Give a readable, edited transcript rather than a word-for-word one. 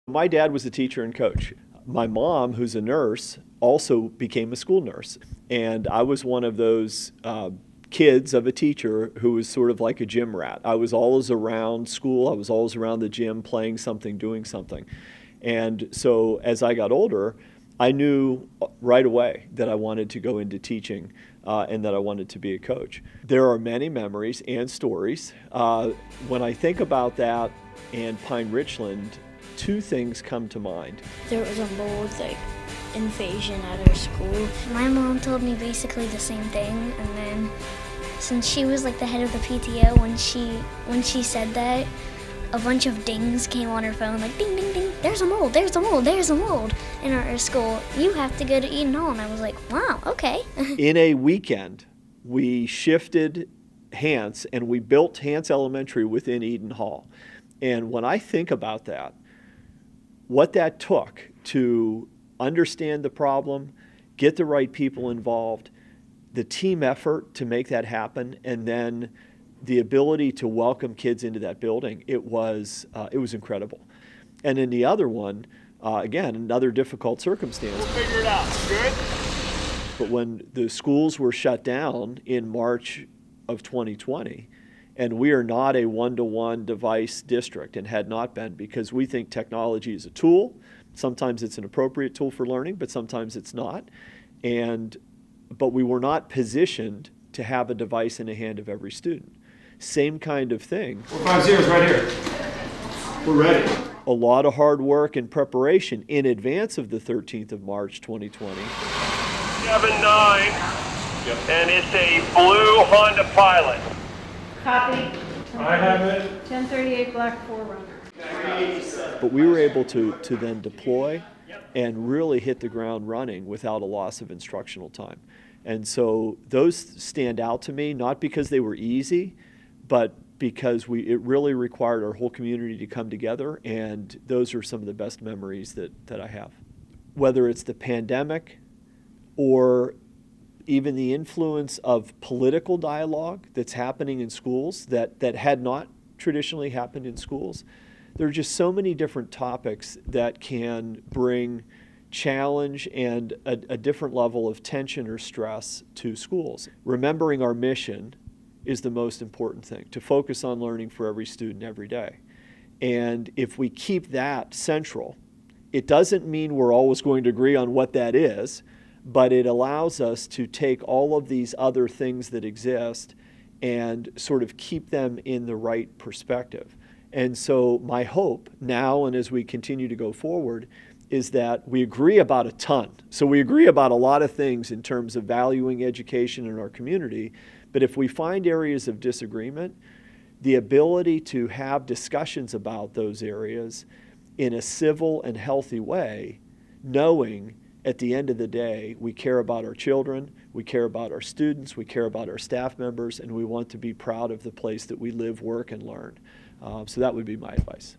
My dad was a teacher and coach. My mom, who's a nurse, also became a school nurse. And I was one of those kids of a teacher who was sort of like a gym rat. I was always around school. I was always around the gym, playing something, doing something. And so as I got older, I knew right away that I wanted to go into teaching and that I wanted to be a coach. There are many memories and stories. When I think about that and Pine Richland, two things come to mind. There was a mold invasion at our school. My mom told me basically the same thing, and then since she was like the head of the PTO, when she said that, a bunch of dings came on her phone, like ding, ding, ding, there's a mold, there's a mold, there's a mold in our school. You have to go to Eden Hall. And I was like, wow, okay. In a weekend, we shifted Hance and we built Hance Elementary within Eden Hall. And when I think about that, what that took to understand the problem, get the right people involved, the team effort to make that happen, and then the ability to welcome kids into that building, it was incredible. And in the other one, again, another difficult circumstance. We'll figure it out. Good? But when the schools were shut down in March of 2020, and we are not a one-to-one device district and had not been, because we think technology is a tool. Sometimes it's an appropriate tool for learning, but sometimes it's not. But we were not positioned to have a device in the hand of every student. Same kind of thing. 450 is right here. We're ready. A lot of hard work and preparation in advance of the 13th of March 2020. 7-9, and it's a blue Honda Pilot. Copy. I have it. 1038 Black 4Runner. But we were able to then deploy and really hit the ground running without a loss of instructional time. And so those stand out to me, not because they were easy, but because it really required our whole community to come together, and those are some of the best memories that I have. Whether it's the pandemic or even the influence of political dialogue that's happening in schools that had not traditionally happened in schools, there are just so many different topics that can bring challenge and a different level of tension or stress to schools. Remembering our mission is the most important thing, to focus on learning for every student every day. And if we keep that central, it doesn't mean we're always going to agree on what that is, but it allows us to take all of these other things that exist and sort of keep them in the right perspective. And so my hope now, and as we continue to go forward, is that we agree about a ton. So we agree about a lot of things in terms of valuing education in our community, but if we find areas of disagreement, the ability to have discussions about those areas in a civil and healthy way, knowing at the end of the day, we care about our children, we care about our students, we care about our staff members, and we want to be proud of the place that we live, work, and learn. So that would be my advice.